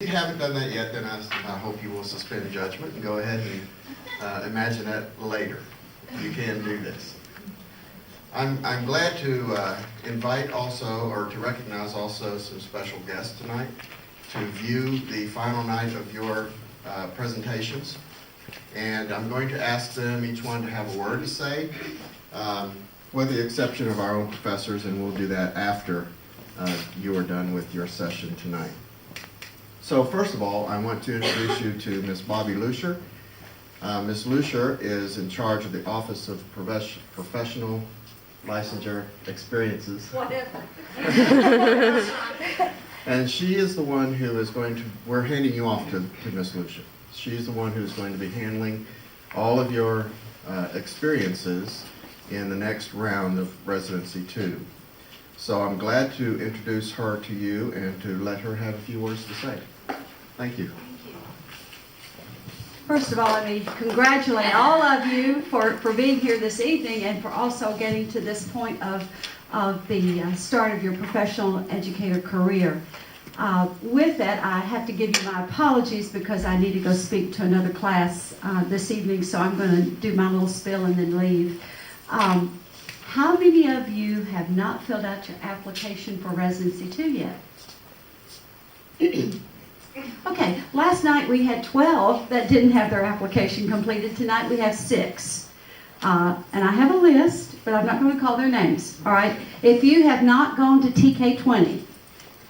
If you haven't done that yet, then I hope you will suspend judgment and go ahead and imagine that later. You can do this. I'm glad to invite also, or to recognize also, some special guests tonight to view the final night of your presentations. And I'm going to ask them, each one, to have a word to say, with the exception of our own professors, and we'll do that after you are done with your session tonight. So first of all, I want to introduce you to Ms. Bobby Lucier. Ms. Lucier is in charge of the Office of Professional Licensure Experiences. Whatever. And she is the one who is going to, we're handing you off to Ms. Lucier. She's the one who's going to be handling all of your experiences in the next round of Residency 2. So I'm glad to introduce her to you and to let her have a few words to say. Thank you. First of all, let me congratulate all of you for being here this evening and for also getting to this point of the start of your professional educator career. With that, I have to give you my apologies because I need to go speak to another class this evening, so I'm going to do my little spiel and then leave. How many of you have not filled out your application for Residency 2 yet? Okay, last night we had 12 that didn't have their application completed. Tonight we have 6. And I have a list, but I'm not going to call their names, all right? If you have not gone to TK20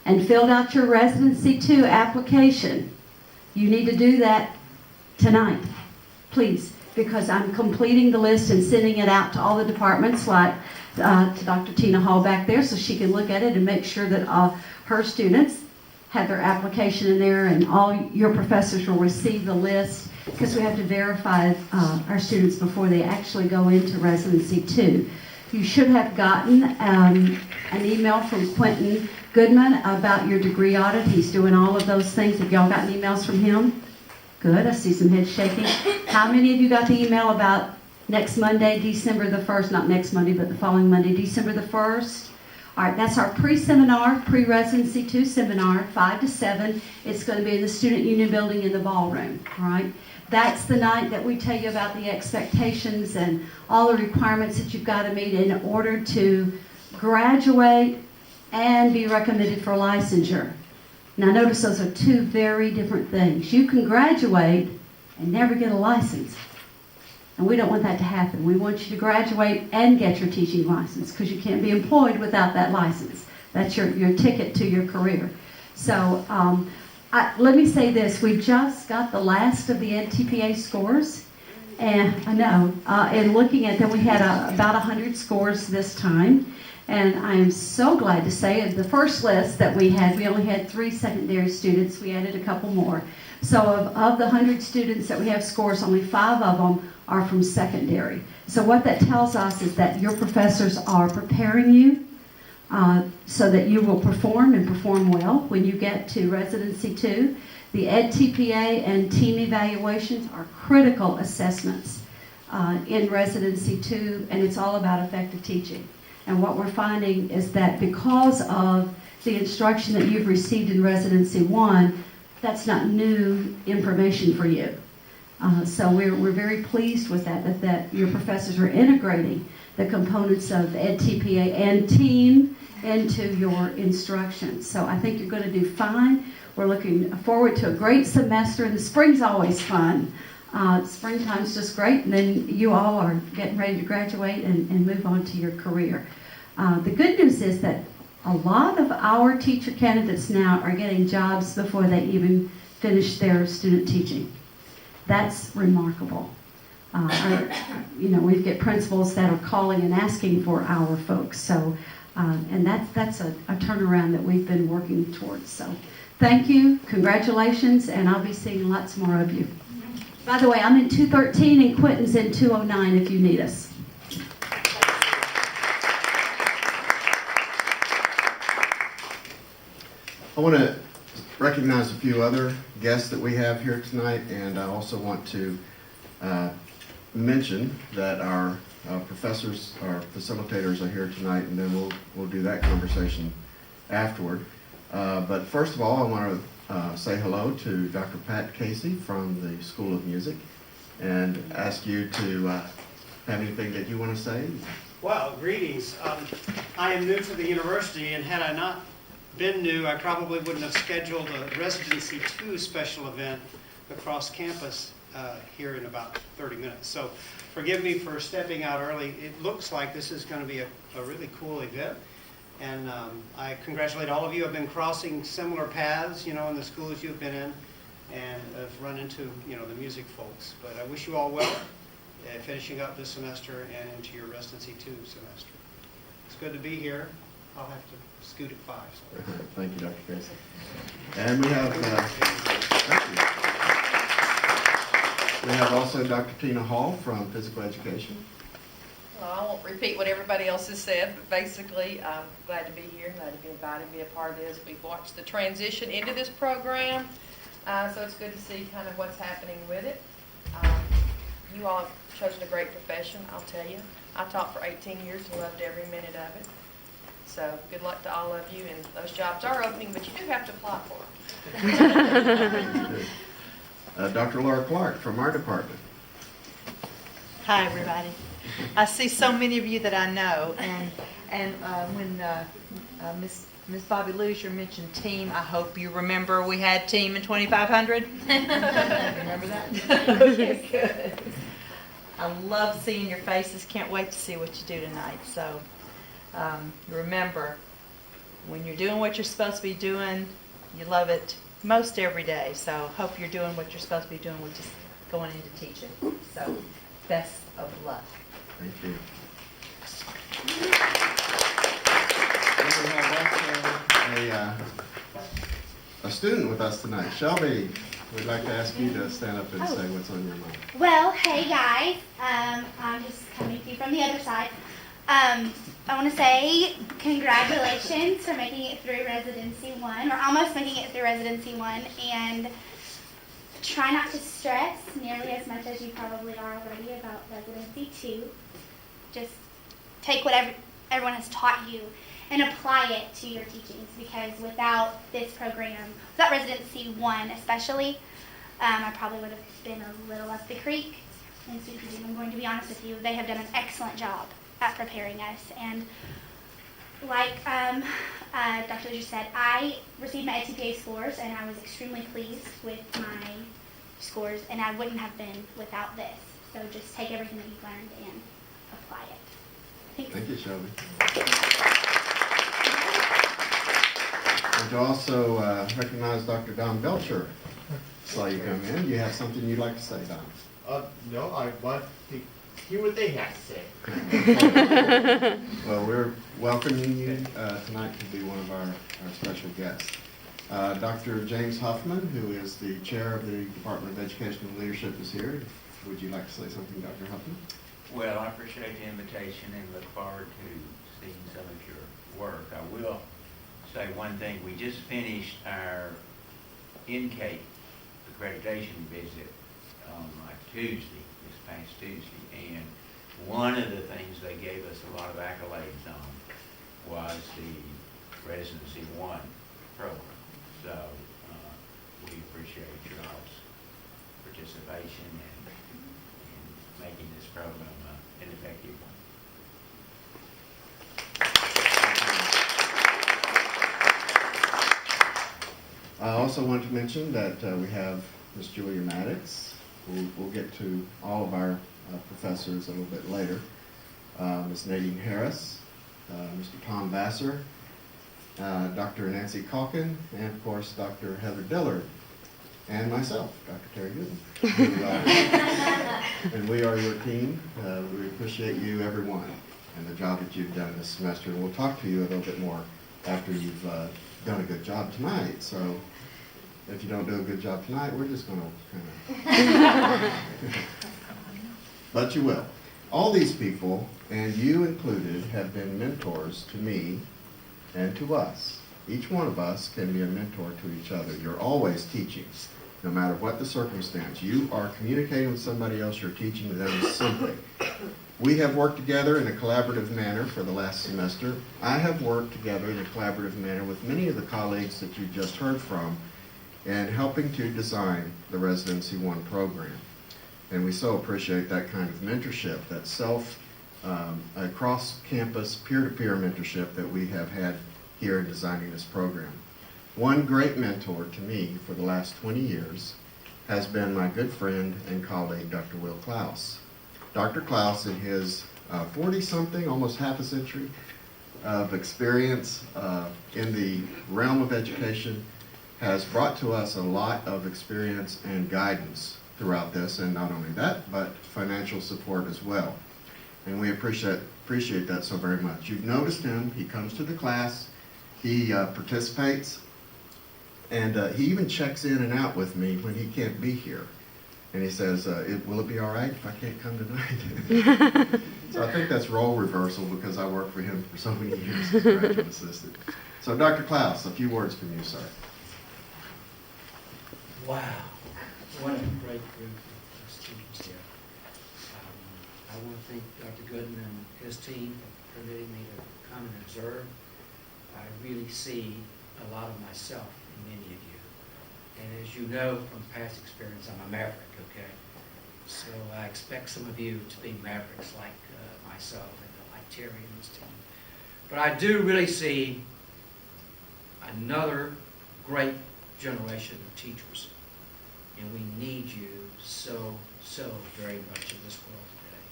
and filled out your Residency 2 application, you need to do that tonight, please, because I'm completing the list and sending it out to all the departments, like to Dr. Tina Hall back there, so she can look at it and make sure that her students have their application in there, and all your professors will receive the list, because we have to verify our students before they actually go into Residency 2. You should have gotten an email from Quentin Goodman about your degree audit. He's doing all of those things. Have y'all gotten emails from him? Good, I see some heads shaking. How many of you got the email about next Monday, December the 1st, not next Monday, but the following Monday, December the 1st? All right, that's our pre-seminar, pre-Residency 2 seminar, 5 to 7. It's going to be in the Student Union Building in the ballroom, all right? That's the night that we tell you about the expectations and all the requirements that you've got to meet in order to graduate and be recommended for licensure. Now notice those are two very different things. You can graduate and never get a license. And we don't want that to happen. We want you to graduate and get your teaching license, because you can't be employed without that license. That's your ticket to your career. So let me say this. We just got the last of the NTPA scores. And I know, in looking at them, we had about 100 scores this time. And I am so glad to say in the first list that we only had 3 secondary students. We added a couple more. So of the 100 students that we have scores, only 5 of them are from secondary. So what that tells us is that your professors are preparing you so that you will perform and perform well when you get to Residency 2. The EdTPA and team evaluations are critical assessments in Residency 2, and it's all about effective teaching. And what we're finding is that because of the instruction that you've received in Residency 1, that's not new information for you. So we're very pleased with that your professors are integrating the components of EdTPA and team into your instruction. So I think you're going to do fine. We're looking forward to a great semester, and the spring's always fun. Springtime's just great, and then you all are getting ready to graduate and move on to your career. The good news is that a lot of our teacher candidates now are getting jobs before they even finish their student teaching. That's remarkable. We get principals that are calling and asking for our folks. So, and that's a turnaround that we've been working towards. So, thank you, congratulations, and I'll be seeing lots more of you. By the way, I'm in 213 and Quentin's in 209 if you need us. I want to recognize a few other guests that we have here tonight, and I also want to mention that our professors, our facilitators are here tonight, and then we'll do that conversation afterward. But first of all, I want to say hello to Dr. Pat Casey from the School of Music and ask you to have anything that you want to say. Well, greetings. I am new to the university, and had I not been new, I probably wouldn't have scheduled a Residency 2 special event across campus here in about 30 minutes. So forgive me for stepping out early. It looks like this is going to be a really cool event. And I congratulate all of you. I've been crossing similar paths, in the schools you've been in, and have run into, the music folks. But I wish you all well, finishing up this semester and into your Residency 2 semester. It's good to be here. I'll have to scoot at 5. So. Thank you, Dr. Casey. And we have, thank you. We have also Dr. Tina Hall from Physical Education. Well, I won't repeat what everybody else has said, but basically, I'm glad to be here, glad to be invited to be a part of this. We've watched the transition into this program, so it's good to see kind of what's happening with it. You all have chosen a great profession, I'll tell you. I taught for 18 years and loved every minute of it. So good luck to all of you, and those jobs are opening, but you do have to apply for them. Dr. Laura Clark from our department. Hi, everybody. I see so many of you that I know, and when Miss Bobby Lucier mentioned team, I hope you remember we had team in 2500. Remember that? Okay, good. I love seeing your faces. Can't wait to see what you do tonight. So remember, when you're doing what you're supposed to be doing, you love it most every day. So hope you're doing what you're supposed to be doing, which is going into teaching. So best of luck. Thank you. We have also a student with us tonight. Shelby, we'd like to ask you to stand up and say what's on your mind. Well, hey guys, I'm just coming to you from the other side. I want to say congratulations for making it through Residency 1, or almost making it through Residency 1, and try not to stress nearly as much as you probably are already about Residency 2. Just take whatever everyone has taught you and apply it to your teachings, because without this program, without Residency 1 especially, I probably would have been a little up the creek. And so I'm going to be honest with you, they have done an excellent job at preparing us. And like Dr. Lucier said, I received my SCPA scores, and I was extremely pleased with my scores, and I wouldn't have been without this. So just take everything that you've learned and apply it. Thanks. Thank you, Shelby. And to also recognize Dr. Don Belcher. Saw you come in. You have something you'd like to say, Don? No, I want to hear what they have to say. Well, we're welcoming you tonight to be one of our special guests. Dr. James Hoffman, who is the chair of the Department of Education and Leadership, is here. Would you like to say something, Dr. Hoffman? Well, I appreciate the invitation and look forward to seeing some of your work. I will say one thing. We just finished our intake accreditation visit on Tuesday, this past Tuesday, and one of the things they gave us a lot of accolades on was the Residency 1 program. So we appreciate your all's participation in making this program an effective one. I also want to mention that we have Ms. Julia Maddox. We'll get to all of our professors a little bit later. Ms. Nadine Harris, Mr. Tom Vassar, Dr. Nancy Calkin, and of course Dr. Heather Dillard, and myself, Dr. Terry Gooden. And we are your team. We appreciate you, everyone, and the job that you've done this semester. And we'll talk to you a little bit more after you've done a good job tonight. So if you don't do a good job tonight, we're just going to kind of... But you will. All these people, and you included, have been mentors to me and to us. Each one of us can be a mentor to each other. You're always teaching, no matter what the circumstance. You are communicating with somebody else, you're teaching them something. We have worked together in a collaborative manner for the last semester. I have worked together in a collaborative manner with many of the colleagues that you just heard from and helping to design the Residency 1 program. And we so appreciate that kind of mentorship, that cross-campus, peer-to-peer mentorship that we have had here in designing this program. One great mentor to me for the last 20 years has been my good friend and colleague, Dr. Will Klaus. Dr. Klaus, in his 40-something, almost half a century of experience in the realm of education, has brought to us a lot of experience and guidance throughout this, and not only that, but financial support as well. And we appreciate that so very much. You've noticed him, he comes to the class, he participates, and he even checks in and out with me when he can't be here. And he says, will it be all right if I can't come tonight? So I think that's role reversal because I worked for him for so many years as graduate assistant. So Dr. Klaus, a few words from you, sir. Wow, what a great group of students here. I want to thank Dr. Gooden and his team for permitting me to come and observe. I really see a lot of myself in many of you. And as you know from past experience, I'm a maverick, okay? So I expect some of you to be mavericks like myself and like Terry and his team. But I do really see another great generation of teachers. And we need you so, so very much in this world today.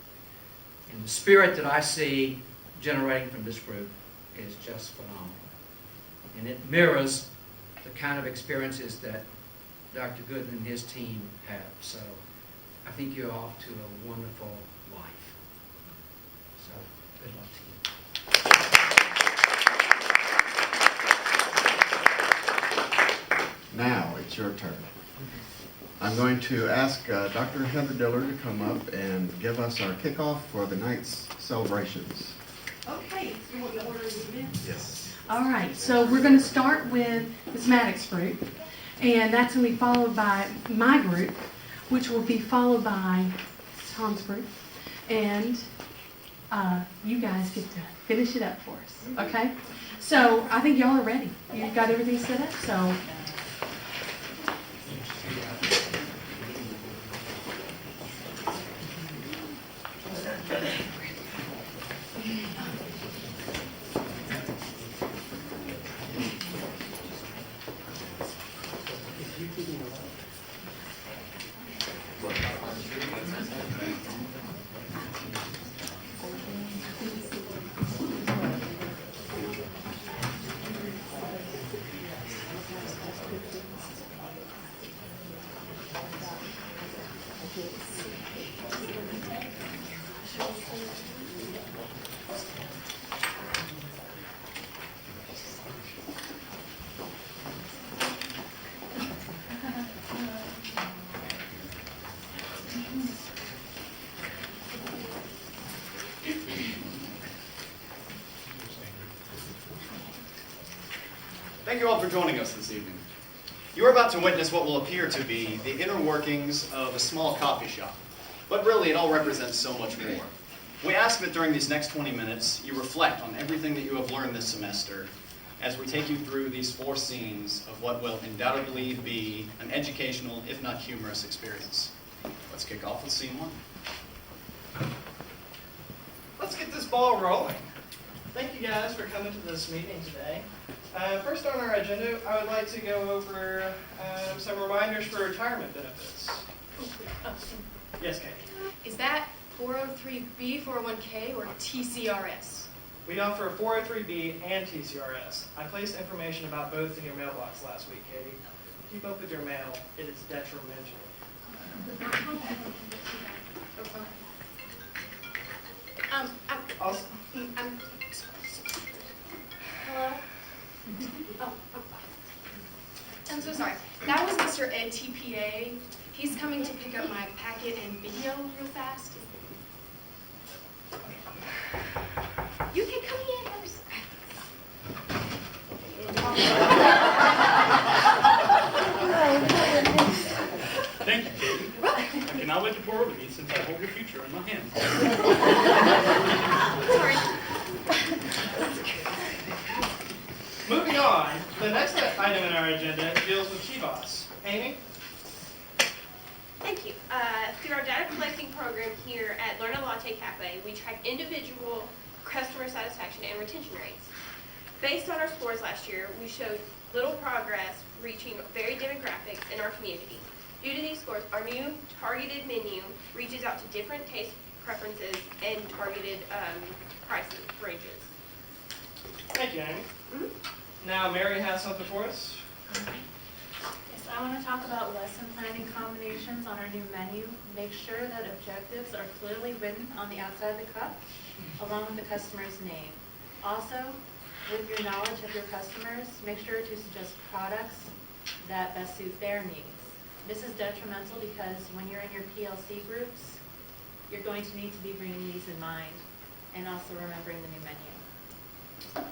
And the spirit that I see generating from this group is just phenomenal. And it mirrors the kind of experiences that Dr. Gooden and his team have. So I think you're off to a wonderful life. So good luck to you. Now it's your turn. I'm going to ask Dr. Heather Diller to come up and give us our kickoff for the night's celebrations. Okay, you want the order of the event? Yes. All right, so we're going to start with Ms. Maddox's group, and that's going to be followed by my group, which will be followed by Tom's group, and you guys get to finish it up for us, okay? So I think y'all are ready. You've got everything set up, so. Thank you all for joining us this evening. You are about to witness what will appear to be the inner workings of a small coffee shop. But really, it all represents so much more. We ask that during these next 20 minutes, you reflect on everything that you have learned this semester as we take you through these 4 scenes of what will undoubtedly be an educational, if not humorous, experience. Let's kick off with scene 1. Let's get this ball rolling. Thank you guys for coming to this meeting today. First on our agenda, I would like to go over some reminders for retirement benefits. Yes, Kate? Is that 403B, 401K, or TCRS? We offer 403B and TCRS. I placed information about both in your mailbox last week, Katie. Keep up with your mail. It is detrimental. Hello? Oh, I'm so sorry. That was Mr. Ed TPA. He's coming to pick up my packet and video real fast. You can come in. Thank you, Katie. I cannot let you pour over me since I hold your future in my hands. Sorry. Moving on, the next item in our agenda deals with Chivas. Amy? Thank you. Through our data collecting program here at Learn a Latte Cafe, we track individual customer satisfaction and retention rates. Based on our scores last year, we showed little progress reaching varied demographics in our community. Due to these scores, our new targeted menu reaches out to different taste preferences and targeted pricing ranges. Thank you, Amy. Now Mary has something for us. Yes, I want to talk about lesson planning combinations on our new menu. Make sure that objectives are clearly written on the outside of the cup, along with the customer's name. Also, with your knowledge of your customers, make sure to suggest products that best suit their needs. This is detrimental because when you're in your PLC groups, you're going to need to be bringing these in mind and also remembering the new menu.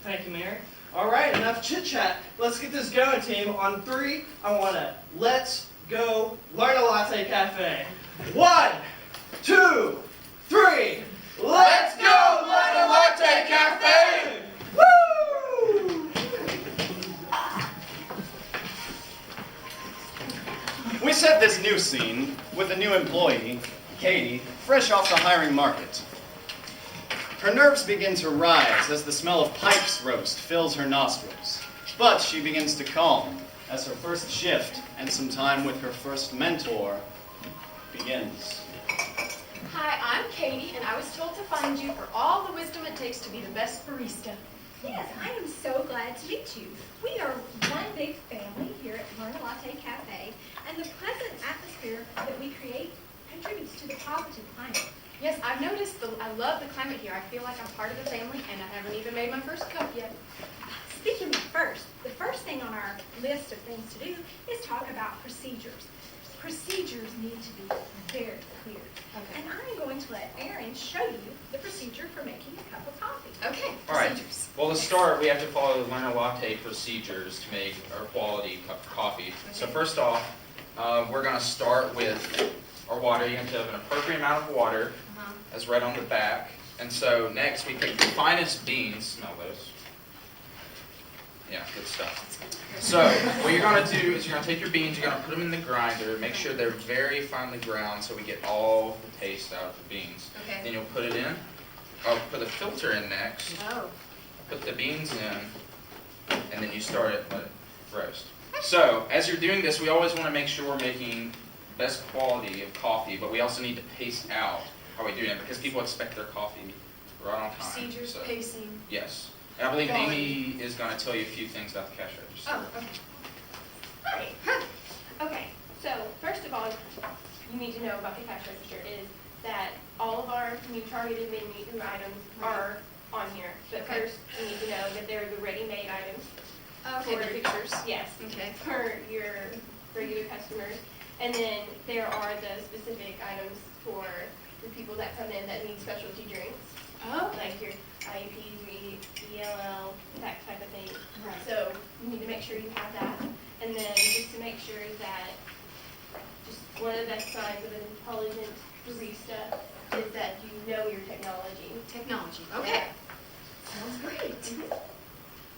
Thank you, Mary. All right, enough chit chat. Let's get this going, team. On 3, I want to let's go Learn a Latte Cafe. 1, 2, 3. Let's go Learn a Latte Cafe. Woo! We set this new scene with a new employee, Katie, fresh off the hiring market. Her nerves begin to rise as the smell of pipes roast fills her nostrils. But she begins to calm as her first shift and some time with her first mentor begins. Hi, I'm Katie, and I was told to find you for all the wisdom it takes to be the best barista. Yes, I am so glad to meet you. We are one big family here at Learn a Latte Cafe, and the pleasant atmosphere that we create contributes to the positive climate. Yes, I've noticed. I love the climate here. I feel like I'm part of the family, and I haven't even made my first cup yet. Speaking of first, the first thing on our list of things to do is talk about procedures. Procedures need to be very clear. Okay. And I'm going to let Erin show you the procedure for making a cup of coffee. Okay, All right. procedures. Well, to start, we have to follow the Learn a Latte procedures to make our quality cup of coffee. So first off, we're going to start with our water. You have to have an appropriate amount of water, as right on the back. And so next, we take the finest beans. Smell those. Yeah, good stuff. So what you're going to do is you're going to take your beans, you're going to put them in the grinder, make sure they're very finely ground so we get all the taste out of the beans. Okay. Then you'll put it in. I'll put the filter in next. Oh. Put the beans in, and then you start it, let it roast. So as you're doing this, we always want to make sure we're making the best quality of coffee, but we also need to pace out how we do it because people expect their coffee right on time. Procedures, So, pacing. yes. And I believe Quality. Amy is going to tell you a few things about the cash register. Oh, okay. Hi. Okay, so first of all, you need to know about the cash register is that all of our new targeted menu items are on here. But Okay. first, you need to know that they're the ready-made items. Okay, the for- pictures. Yes. Okay. For your regular customers. And then there are the specific items for the people that come in that need specialty drinks. Oh, Like your IEPs, ELL, that type of thing. right. So you need to make sure you have that. And then just to make sure that just one of the best signs of an intelligent barista is that you know your technology. Technology. Okay. Sounds great.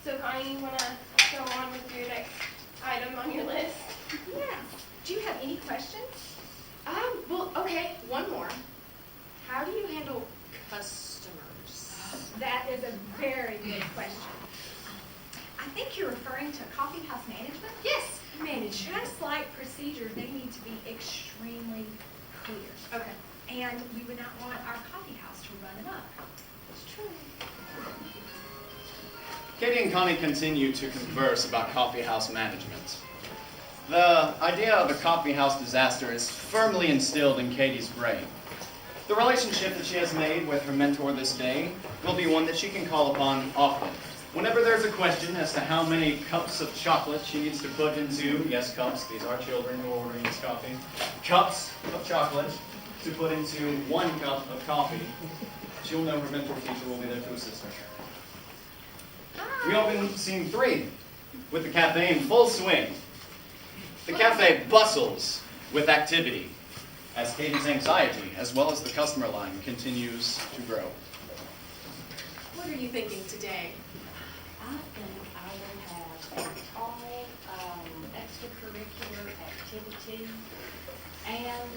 So Connie, you want to go on with your next item on your list? Yeah. Do you have any questions? Well, okay, one more. How do you handle customers? That is a very good question. I think you're referring to coffee house management? Yes, manage. Just like procedures, they need to be extremely clear. Okay. And we would not want our coffee house to run amok. It's true. Katie and Connie continue to converse about coffee house management. The idea of a coffee house disaster is firmly instilled in Katie's brain. The relationship that she has made with her mentor this day will be one that she can call upon often. Whenever there's a question as to how many cups of chocolate she needs to put into, yes, cups, these are children who are ordering this coffee, cups of chocolate to put into 1 cup of coffee, she'll know her mentor teacher will be there to assist her. We open scene 3 with the cafe in full swing. The cafe bustles with activity as Katie's anxiety, as well as the customer line, continues to grow. What are you thinking today? I think I will have an all extracurricular creativity, and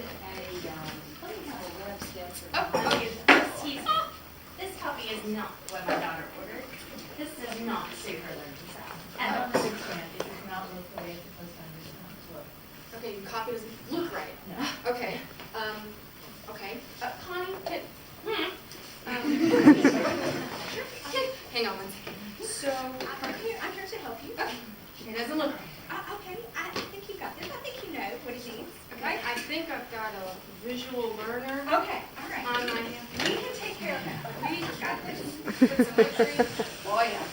let me have a web step for Excuse me. This coffee is not what my daughter ordered. This does not suit her learning style. I don't understand. It does not look the way it's supposed to understand. Look. Okay, your coffee doesn't look right. No. Okay, okay. Connie, okay, hang on one second. So, I'm here to help you. okay, it doesn't look right. Okay, I think you got this. I think you know what it means. Okay, I think I've got a visual learner. Okay, all right. On my We can take care of that. We got this. Put some poetry. Oh, yeah,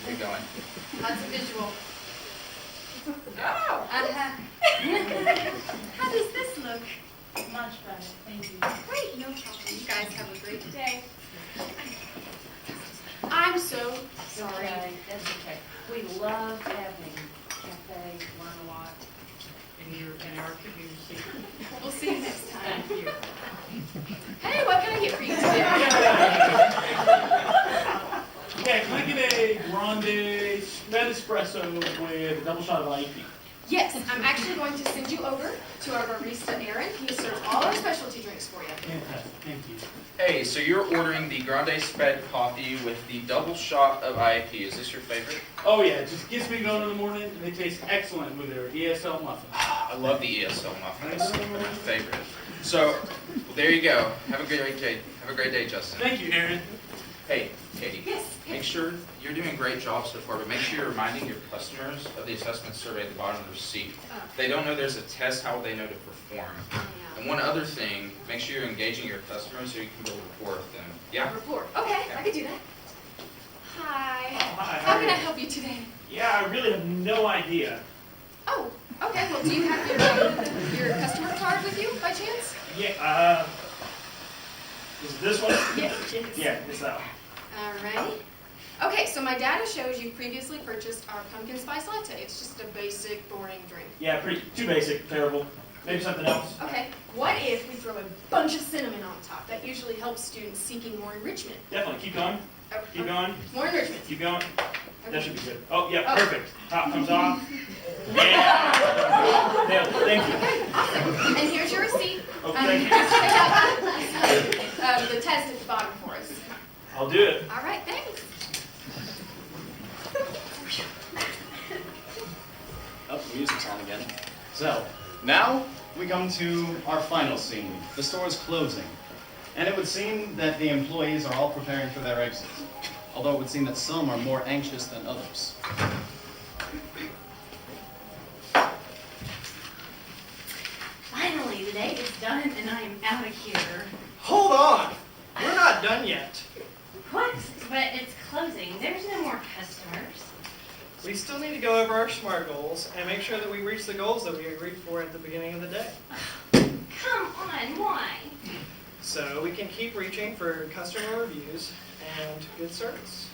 Keep going. lots of visual. Oh. How does this look? Much better. Thank you. Great, no problem. You guys have a great day. I'm so sorry. Okay, that's okay. We love having cafe, learn a lot in our community. We'll see you next time. Thank you. Hey, what can I get for you today? Okay, can I get a grande spread espresso with a double shot of IEP? Yes, I'm actually going to send you over to our barista, Aaron. He serves all our specialty drinks for you. Fantastic, thank you. Hey, so you're ordering the grande spread coffee with the double shot of IAP. Is this your favorite? Oh yeah, it just gets me going in the morning, and they taste excellent with their ESL muffins. I love the ESL muffins. They're my favorite. So, well, there you go. Have a great day. Have a great day, Justin. Thank you, Aaron. Hey, Katie. Yes. Make sure you're doing a great job so far, but make sure you're reminding your customers of the assessment survey at the bottom of the receipt. If they don't know there's a test, how will they know to perform? And one other thing, make sure you're engaging your customers so you can build rapport with them. Yeah? Report. Okay, I could do that. Hi. Hi, How can I help you today? Yeah, I really have no idea. Oh, okay. Well, do you have your customer card with you by chance? Yeah, is it this one? Yes. Yeah, it's that one. Alrighty. Okay, so my data shows you previously purchased our pumpkin spice latte. It's just a basic, boring drink. Yeah, too basic, terrible. Maybe something else. Okay, what if we throw a bunch of cinnamon on top? That usually helps students seeking more enrichment. Definitely, keep going. Keep going. More enrichment. Keep going. That should be good. Oh, yeah, Oh. perfect. Top comes off. Yeah. Nailed it. Thank you. Okay, awesome. And here's your receipt. Okay. Just check out the test at the bottom for us. I'll do it. All right, thanks. Oh, the music's on again. So, now we come to our final scene. The store is closing. And it would seem that the employees are all preparing for their exit. Although it would seem that some are more anxious than others. Finally, the day is done and I am out of here. Hold on! We're not done yet. What? But it's closing. There's no more customers. We still need to go over our SMART goals and make sure that we reach the goals that we agreed for at the beginning of the day. Come on, why? So we can keep reaching for customer reviews and good service.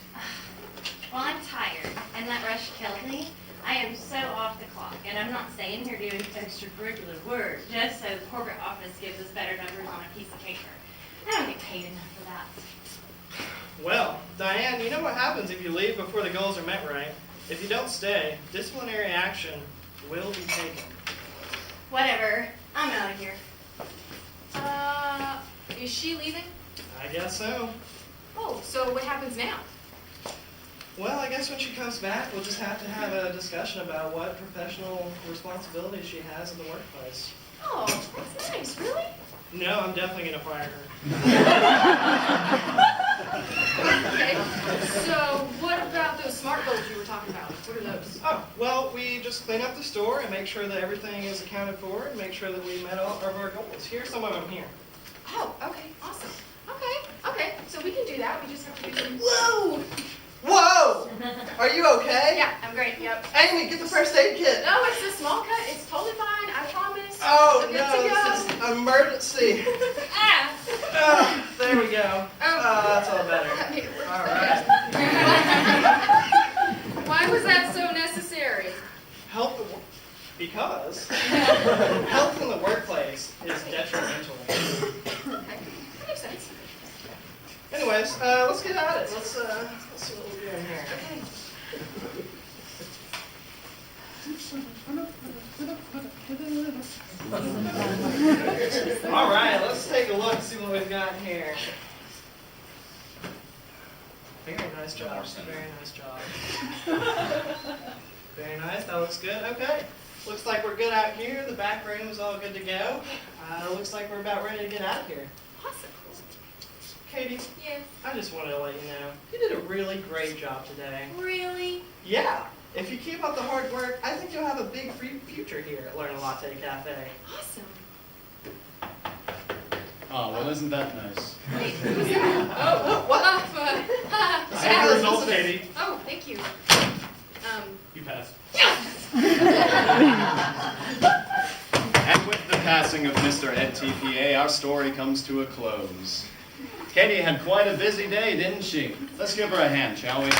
Well, I'm tired, and that rush killed me. I am so off the clock, and I'm not staying here doing extracurricular work just so the corporate office gives us better numbers on a piece of paper. I don't get paid enough for that. Well, Diane, you know what happens if you leave before the goals are met, right? If you don't stay, disciplinary action will be taken. Whatever. I'm out of here. Is she leaving? I guess so. Oh, so what happens now? Well, I guess when she comes back, we'll just have to have a discussion about what professional responsibilities she has in the workplace. Oh, that's nice. Really? No, I'm definitely going to fire her. Okay. So what about those SMART goals you were talking about? What are those? Oh, well, we just clean up the store and make sure that everything is accounted for and make sure that we met all of our goals. Here's some of them here. Oh, okay. Awesome. Okay. So we can do that. We just have to do some... Whoa! Whoa! Are you okay? Yeah, I'm great. Yep. Amy, get the first aid kit. No, it's a small cut. It's totally fine. I promise. Oh, We're no, good to go. this is emergency. Ah! Oh, there we go. Oh, that's all better. That made it worse. All right. Why was that so necessary? Because health in the workplace is detrimental. Okay. That makes sense. Anyways, let's get at it. Let's see what we're doing here. Okay. All right, let's take a look and see what we've got here. Very nice job. Very nice job. Very nice. That looks good. Okay. Looks like we're good out here. The back room's all good to go. Looks like we're about ready to get out of here. Awesome. Katie, Yes. I just wanted to let you know, you did a really great job today. Really? Yeah. If you keep up the hard work, I think you'll have a big future here at Learn a Latte Cafe. Awesome. Oh, well, isn't that nice? Wait, who's that? Oh, what? Save your results, Katie. Oh, thank you. You passed. And with the passing of Mr. Ed TPA, our story comes to a close. Katie had quite a busy day, didn't she? Let's give her a hand, shall we?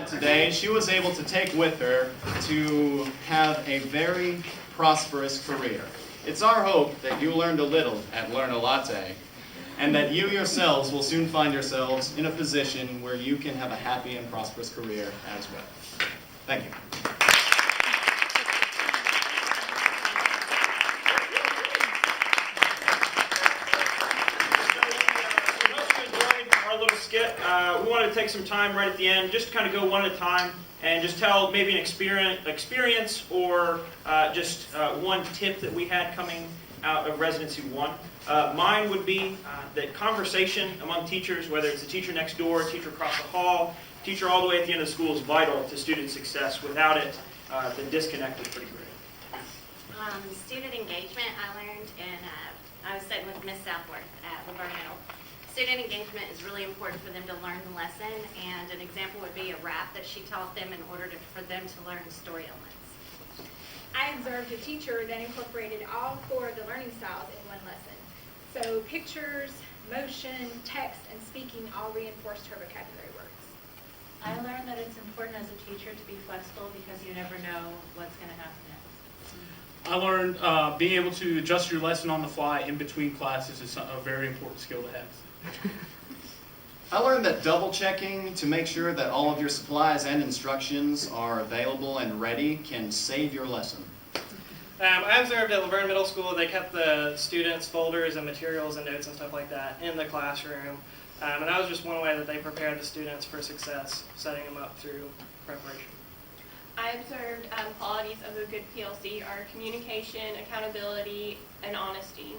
Today, she was able to take with her to have a very prosperous career. It's our hope that you learned a little at Learn a Latte, and that you yourselves will soon find yourselves in a position where you can have a happy and prosperous career as well. Thank you. Our little skit. We wanted to take some time right at the end, just kind of go one at a time and just tell maybe an experience or just one tip that we had coming out of Residency 1. Mine would be that conversation among teachers, whether it's a teacher next door, a teacher across the hall, teacher all the way at the end of the school, is vital to student success. Without it, the disconnect is pretty great. Student engagement, I learned, and I was sitting with Miss Southworth at Laverne Middle. Student engagement is really important for them to learn the lesson, and an example would be a rap that she taught them in order for them to learn story elements. I observed a teacher that incorporated all 4 of the learning styles in one lesson. So pictures, motion, text, and speaking all reinforced her vocabulary words. I learned that it's important as a teacher to be flexible because you never know what's going to happen next. I learned being able to adjust your lesson on the fly in between classes is a very important skill to have. I learned that double checking to make sure that all of your supplies and instructions are available and ready can save your lesson. I observed at Laverne Middle School they kept the students' folders and materials and notes and stuff like that in the classroom. And that was just one way that they prepared the students for success, setting them up through preparation. I observed qualities of a good PLC are communication, accountability, and honesty.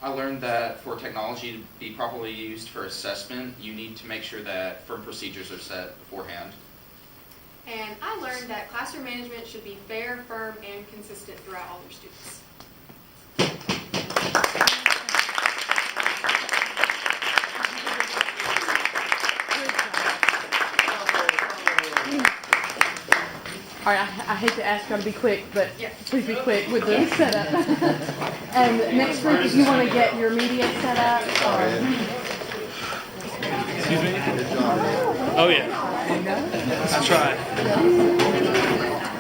I learned that for technology to be properly used for assessment, you need to make sure that firm procedures are set beforehand. And I learned that classroom management should be fair, firm, and consistent throughout all their students. All right, I hate to ask y'all to be quick, but please be quick with the setup. And next week, if you want to get your media set up. Excuse me? Oh, yeah. I tried.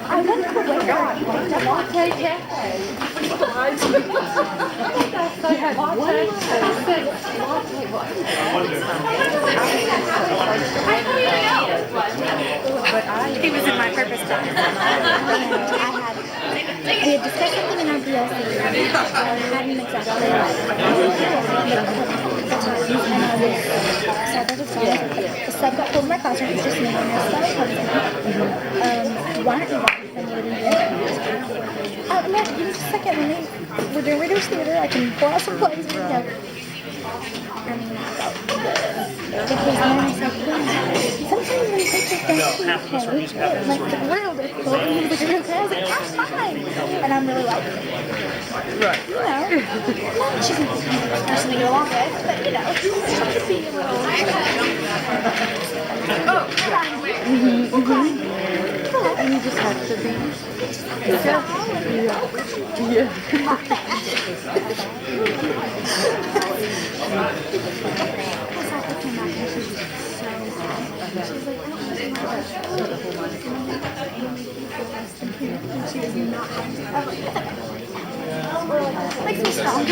I wonder what they got. Latte cafe. They had latte. He was in my purpose class. We had discussed something in our PLC. I hadn't exactly the sub got pulled in my classroom. It was just me and her stuff. Why aren't you watching the video? No, give me just a second. We're doing Reader's Theater. I can pour out some plays. I mean, because then it's like, sometimes when teachers don't like the real difficult, and he was like, "Are you okay?" I was like, "I'm fine," and I'm really like, right, you know, she's not the person to get along with, but you know, she could be a little. And you just have to be. Yeah. Makes me strong.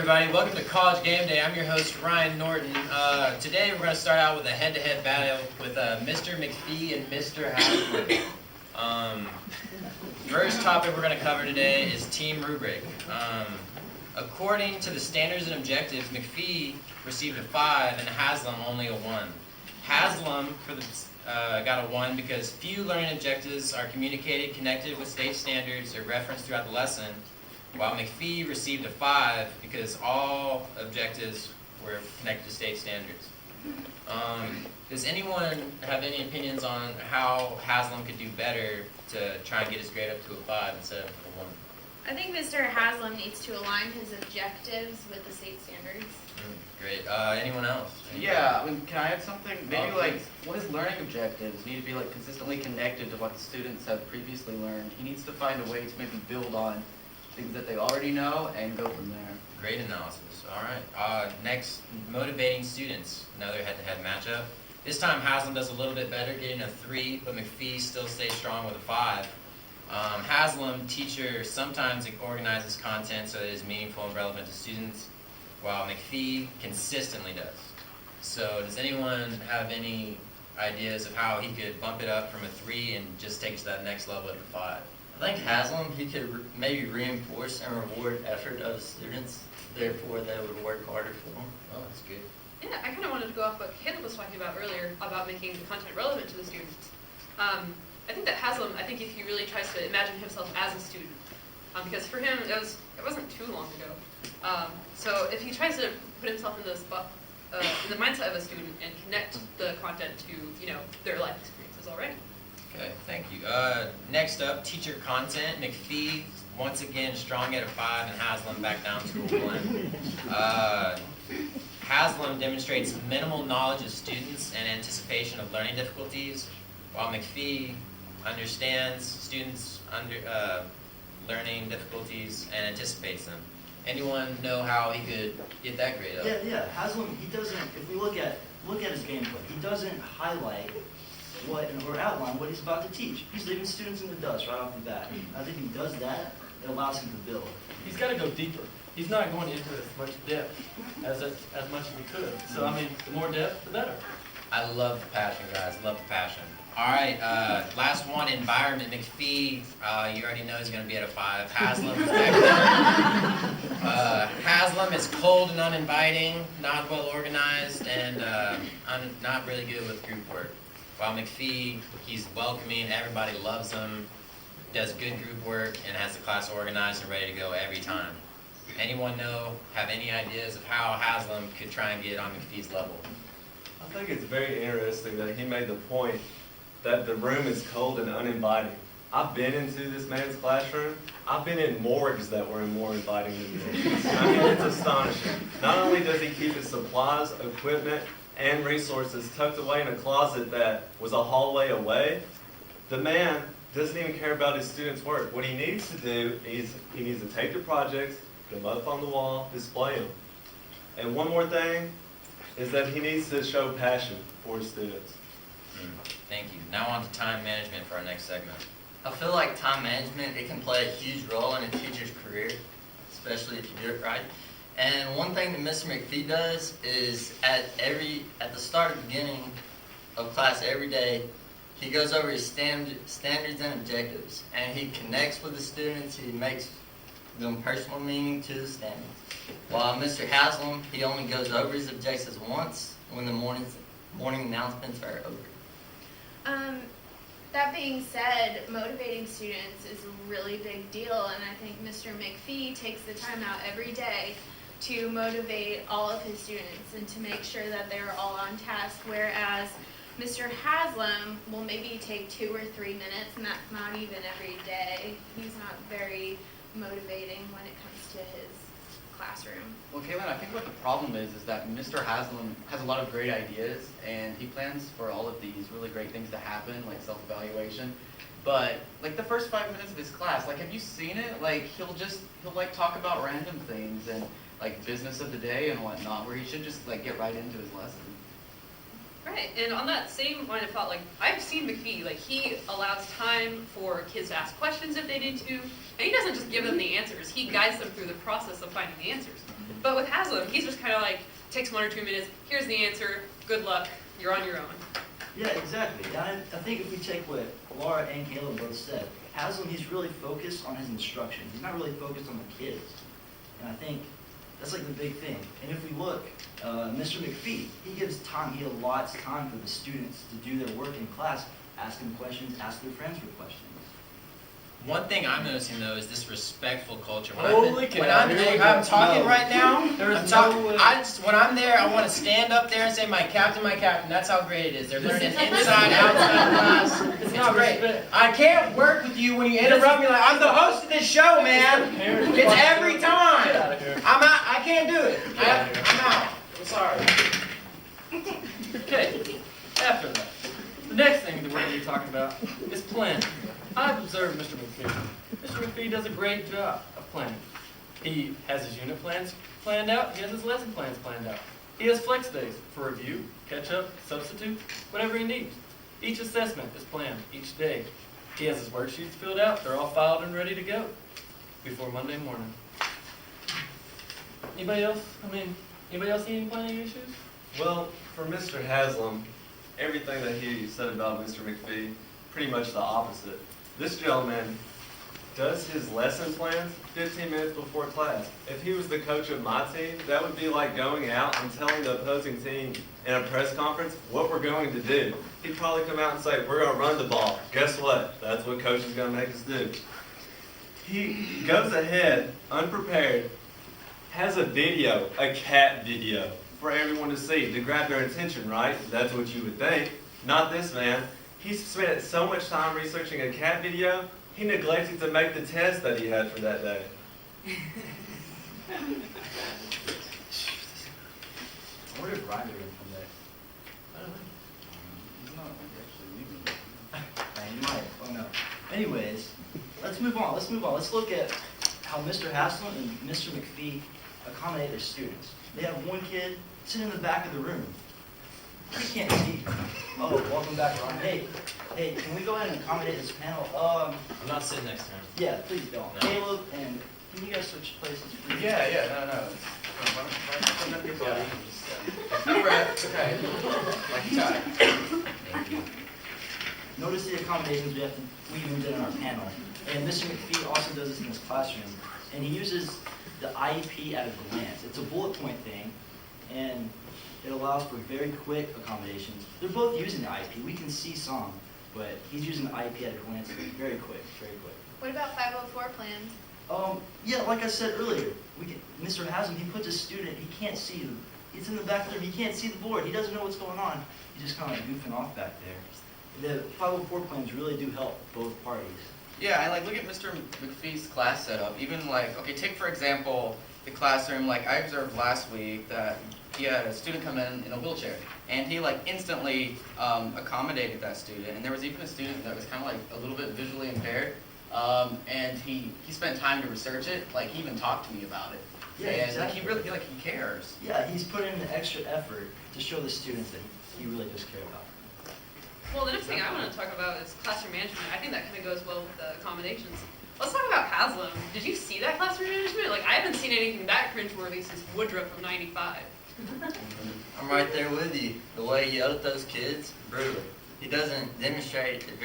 everybody. Welcome to College Game Day. I'm your host, Ryan Norton. Today we're going to start out with a head-to-head battle with Mr. McPhee and Mr. Haslam. First topic we're going to cover today is Team Rubric. According to the standards and objectives, McPhee received a 5 and Haslam only a 1. Haslam got a 1 because few learning objectives are communicated, connected with state standards, or referenced throughout the lesson, while McPhee received a 5 because all objectives were connected to state standards. Does anyone have any opinions on how Haslam could do better to try and get his grade up to a 5 instead of a 1? I think Mr. Haslam needs to align his objectives with the state standards. Great. Anyone else? Yeah, I mean, can I add something? Maybe like, what his learning objectives need to be like consistently connected to what the students have previously learned. He needs to find a way to maybe build on things that they already know and go from there. Great analysis. All right. Next, motivating students. Another head-to-head matchup. This time Haslam does a little bit better, getting a 3, but McPhee still stays strong with a 5. Haslam, teacher, sometimes organizes content so that it is meaningful and relevant to students, while McPhee consistently does. So does anyone have any ideas of how he could bump it up from a 3 and just take it to that next level at the 5? I think Haslam, he could maybe reinforce and reward effort of the students, therefore they would work harder for them. Oh, that's good. Yeah, I kind of wanted to go off what Caleb was talking about earlier about making the content relevant to the students. I think that Haslam, I think if he really tries to imagine himself as a student, because for him it wasn't too long ago. So if he tries to put himself in the mindset of a student and connect the content to their life experiences already. Okay, thank you. Next up, teacher content. McPhee, once again, strong at a 5, and Haslam back down to a 1. Haslam demonstrates minimal knowledge of students and anticipation of learning difficulties, while McPhee understands students' learning difficulties and anticipates them. Anyone know how he could get that grade up? Yeah. Haslam, he doesn't. If we look at his gameplay, he doesn't highlight or outline what he's about to teach. He's leaving students in the dust right off the bat. I think he does that. It allows him to build. He's got to go deeper. He's not going into as much depth as much as he could. So I mean, the more depth, the better. I love the passion, guys. Love the passion. All right, last one, environment. McPhee, you already know he's going to be at a 5. Haslam is back there. Haslam is cold and uninviting, not well organized, and not really good with group work. While McPhee, he's welcoming, everybody loves him, does good group work, and has the class organized and ready to go every time. Anyone have any ideas of how Haslam could try and get on McPhee's level? I think it's very interesting that he made the point that the room is cold and uninviting. I've been into this man's classroom. I've been in morgues that were more inviting than this. I mean, it's astonishing. Not only does he keep his supplies, equipment, and resources tucked away in a closet that was a hallway away, the man doesn't even care about his students' work. What he needs to do is he needs to take the projects, put them up on the wall, display them. And one more thing is that he needs to show passion for his students. Thank you. Now on to time management for our next segment. I feel like time management, it can play a huge role in a teacher's career, especially if you do it right. And one thing that Mr. McPhee does is at the start or beginning of class every day, he goes over his standards and objectives, and he connects with the students. He makes them personal meaning to the standards. While Mr. Haslam, he only goes over his objectives once when the morning announcements are over. That being said, motivating students is a really big deal, and I think Mr. McPhee takes the time out every day to motivate all of his students and to make sure that they're all on task, whereas Mr. Haslam will maybe take 2 or 3 minutes, and that's not even every day. He's not very motivating when it comes to his classroom. Well, Caitlin, I think what the problem is that Mr. Haslam has a lot of great ideas, and he plans for all of these really great things to happen, like self-evaluation. But like the first 5 minutes of his class, like, have you seen it? Like he'll like talk about random things and like business of the day and whatnot, where he should just like get right into his lesson. Right, and on that same line of thought, like, I've seen McPhee, like, he allows time for kids to ask questions if they need to, and he doesn't just give them the answers, he guides them through the process of finding the answers. But with Haslam, he's just kind of like, takes 1 or 2 minutes, here's the answer, good luck, you're on your own. Yeah, exactly. And I think if we take what Laura and Caleb both said, Haslam, he's really focused on his instruction. He's not really focused on the kids. And I think that's like the big thing. And if we look, Mr. McPhee, he gives time, he allots time for the students to do their work in class, ask them questions, ask their friends for questions. One thing I'm noticing though is this respectful culture. Holy cow, I'm talking right now. There's When I'm there, I want to stand up there and say, "My captain, my captain." That's how great it is. They're learning inside, outside class. It's great. I can't work with you when you interrupt me like I'm the host of this show, man. It's every time. I'm out. I can't do it. I'm out. I'm sorry. Okay, after that, the next thing that we're going to be talking about is planning. I've observed Mr. McPhee. Mr. McPhee does a great job of planning. He has his unit plans planned out. He has his lesson plans planned out. He has flex days for review, catch up, substitute, whatever he needs. Each assessment is planned each day. He has his worksheets filled out. They're all filed and ready to go before Monday morning. Anybody else? Anybody else see any planning issues? Well, for Mr. Haslam, everything that he said about Mr. McPhee, pretty much the opposite. This gentleman does his lesson plans 15 minutes before class. If he was the coach of my team, that would be like going out and telling the opposing team in a press conference what we're going to do. He'd probably come out and say, "We're going to run the ball." Guess what? That's what coach is going to make us do. He goes ahead, unprepared, has a video, a cat video, for everyone to see, to grab their attention, right? That's what you would think. Not this man. He spent so much time researching a cat video, he neglected to make the test that he had for that day. I wonder if Ryder in from there. I don't know. He's not actually leaving. He might. Oh no. Anyways, let's move on. Let's look at how Mr. Haslam and Mr. McPhee accommodate their students. They have one kid sitting in the back of the room. He can't see. Oh, welcome back, Ron. Hey, can we go ahead and accommodate this panel? I'm not sitting next to him. Yeah, please don't. No. Caleb, and can you guys switch places, please? No. Okay. Like you tied. Notice the accommodations we moved in our panel. And Mr. McPhee also does this in his classroom. And he uses the IEP at a glance. It's a bullet point thing, and it allows for very quick accommodations. They're both using the IEP. We can see some, but he's using the IEP at a glance, very quick, very quick. What about 504 plans? Yeah, like I said earlier, Mr. Haslam, he puts a student, he can't see them. He's in the back there, he can't see the board, he doesn't know what's going on. He's just kind of like goofing off back there. The 504 plans really do help both parties. Yeah, and like look at Mr. McPhee's class setup. Even like, okay, take for example the classroom. Like I observed last week that he had a student come in a wheelchair, and he like instantly accommodated that student. And there was even a student that was kind of like a little bit visually impaired, and he spent time to research it. Like he even talked to me about it. Yeah, and exactly. Like he cares. Yeah, he's put in the extra effort to show the students that he really does care about. Well, the next thing I want to talk about is classroom management. I think that kind of goes well with the accommodations. Let's talk about Haslam. Did you see that classroom management? Like, I haven't seen anything that cringeworthy since Woodruff from '95. I'm right there with you. The way he yelled at those kids, brutal. He doesn't demonstrate a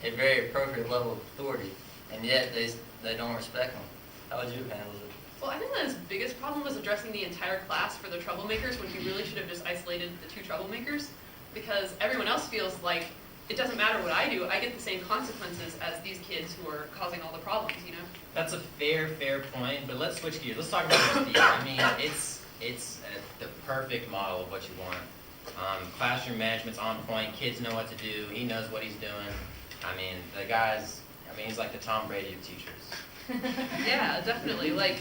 very appropriate level of authority, and yet they don't respect him. How would you handle it? Well, I think that his biggest problem was addressing the entire class for the troublemakers when he really should have just isolated the 2 troublemakers, because everyone else feels like it doesn't matter what I do, I get the same consequences as these kids who are causing all the problems, you know? That's a fair point, but let's switch gears. Let's talk about McPhee. I mean, it's the perfect model of what you want. Classroom management's on point. Kids know what to do. He knows what he's doing. I mean, he's like the Tom Brady of teachers. Yeah, definitely. Like,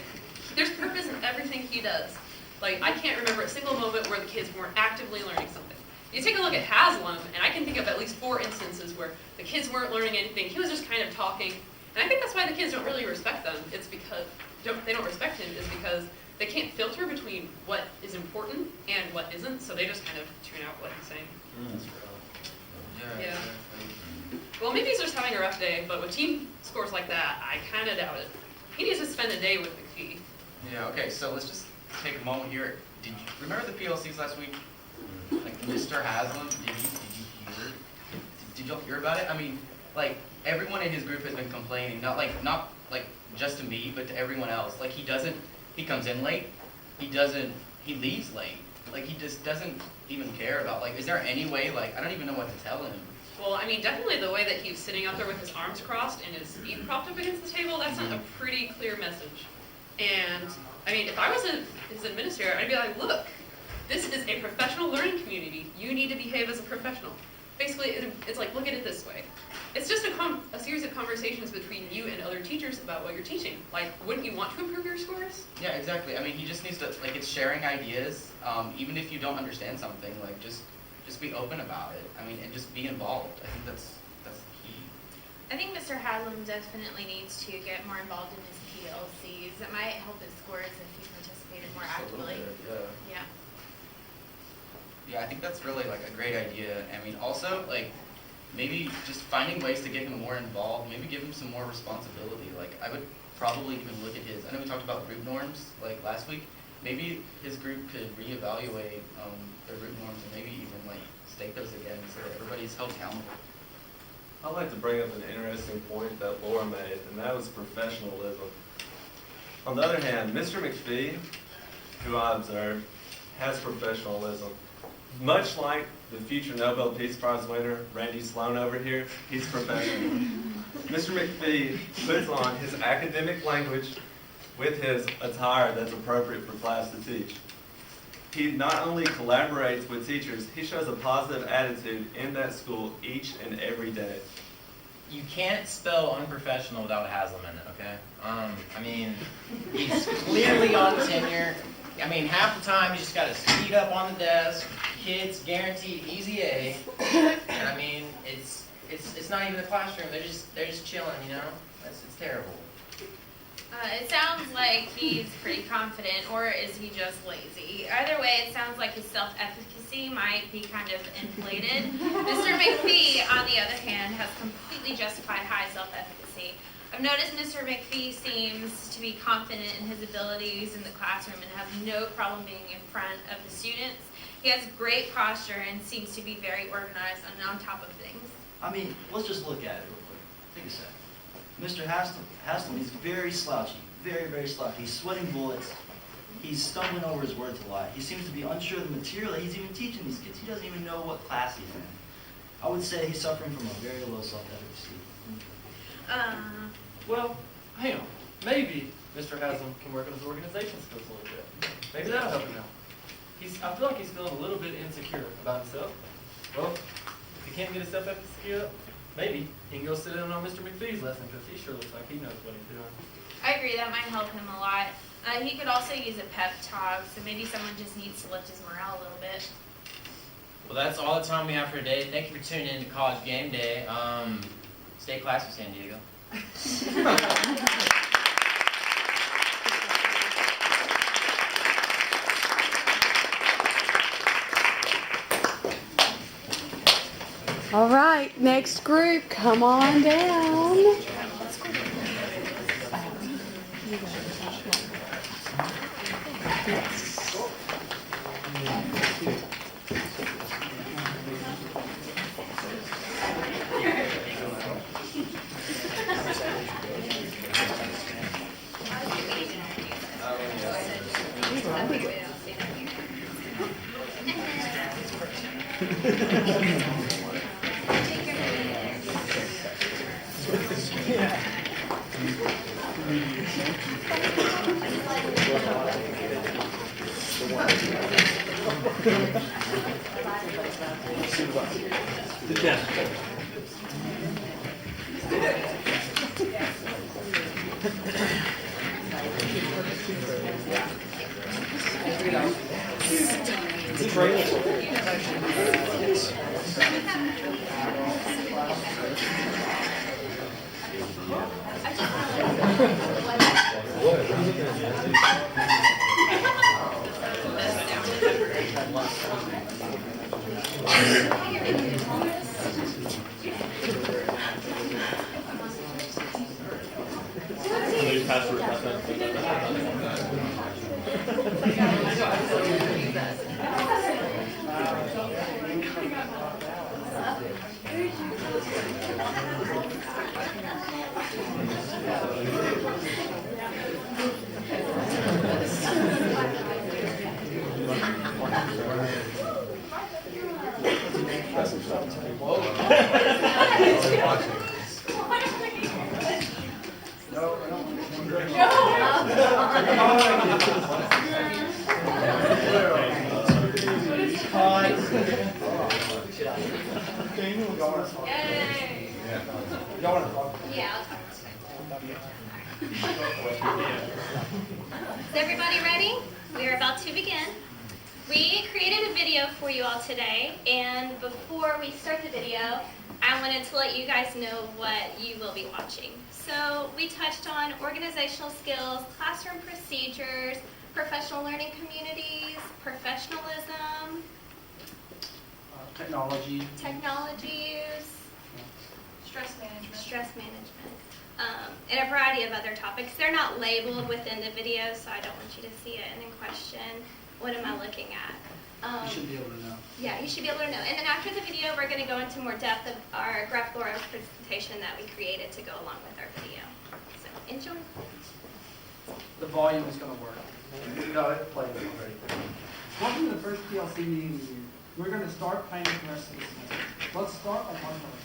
there's purpose in everything he does. Like, I can't remember a single moment where the kids weren't actively learning something. You take a look at Haslam, and I can think of at least 4 instances where the kids weren't learning anything. He was just kind of talking. And I think that's why the kids don't really respect them. It's because they don't respect him is because they can't filter between what is important and what isn't, so they just kind of tune out what he's saying. That's real. Yeah. Well, maybe he's just having a rough day, but with team scores like that, I kind of doubt it. He needs to spend a day with McPhee. Yeah, okay, so let's just take a moment here. Did you remember the PLCs last week? Like Mr. Haslam, did y'all hear about it? I mean, like everyone in his group has been complaining, not like just to me, but to everyone else. Like he comes in late, he leaves late. Like he just doesn't even care about, like, is there any way, like, I don't even know what to tell him. Well, I mean, definitely the way that he was sitting out there with his arms crossed and his feet propped up against the table, that sent a pretty clear message. And, I mean, if I was his administrator, I'd be like, look, this is a professional learning community. You need to behave as a professional. Basically, it's like, look at it this way. It's just a series of conversations between you and other teachers about what you're teaching. Like, wouldn't you want to improve your scores? Yeah, exactly. I mean, he just needs to, like, it's sharing ideas. Even if you don't understand something, like, just be open about it. I mean, and just be involved. I think that's key. I think Mr. Haslam definitely needs to get more involved in his PLCs. It might help his scores if he participated more actively. Yeah. Yeah, I think that's really like a great idea. I mean, also like maybe just finding ways to get him more involved. Maybe give him some more responsibility. Like I would probably even look at his. I know we talked about group norms like last week. Maybe his group could reevaluate their group norms and maybe even like state those again so that everybody's held accountable. I'd like to bring up an interesting point that Laura made, and that was professionalism. On the other hand, Mr. McPhee, who I observed, has professionalism. Much like the future Nobel Peace Prize winner, Randy Sloan over here, he's professional. Mr. McPhee puts on his academic language with his attire that's appropriate for class to teach. He not only collaborates with teachers, he shows a positive attitude in that school each and every day. You can't spell unprofessional without Haslam in it, okay? I mean, he's clearly on tenure. I mean, half the time you just got his feet up on the desk. Kids guaranteed easy A. And I mean, it's not even a classroom. They're just chilling, you know? It's terrible. It sounds like he's pretty confident, or is he just lazy? Either way, it sounds like his self-efficacy might be kind of inflated. Mr. McPhee, on the other hand, has completely justified high self-efficacy. I've noticed Mr. McPhee seems to be confident in his abilities in the classroom and have no problem being in front of the students. He has great posture and seems to be very organized and on top of things. I mean, let's just look at it real quick. Take a sec. Mr. Haslam, he's very slouchy, very, very slouchy. He's sweating bullets. He's stumbling over his words a lot. He seems to be unsure of the material that he's even teaching these kids. He doesn't even know what class he's in. I would say he's suffering from a very low self-efficacy. Well, hang on. Maybe Mr. Haslam can work on his organization skills a little bit. Maybe that'll help him out. I feel like he's feeling a little bit insecure about himself. Well, if he can't get his self-efficacy up, maybe he can go sit in on Mr. McPhee's lesson because he sure looks like he knows what he's doing. I agree, that might help him a lot. He could also use a pep talk, so maybe someone just needs to lift his morale a little bit. Well, that's all the time we have for today. Thank you for tuning in to College Game Day. Stay classy, San Diego. All right, next group, come on down. Yay! Yeah, Is everybody ready? We are about to begin. We created a video for you all today, and before we start the video, I wanted to let you guys know what you will be watching. So we touched on organizational skills, classroom procedures, professional learning communities, professionalism, Technology. technology use, Stress management. stress management, and a variety of other topics. They're not labeled within the video, so I don't want you to see it and then question, what am I looking at? You should be able to know. Yeah, you should be able to know. And then after the video, we're going to go into more depth of our graphical representation that we created to go along with our video. So enjoy. The volume is going to work. No, it played already. Welcome to the first PLC meeting of the year. We're going to start planning the rest of the semester. Let's start by one more.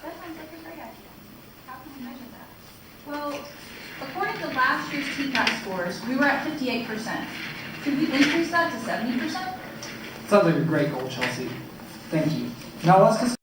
That sounds like a great idea. How can we measure that? Well, according to last year's TCAP scores, we were at 58%. Could we increase that to 70%? Sounds like a great goal, Chelsea. Thank you. Now let's discuss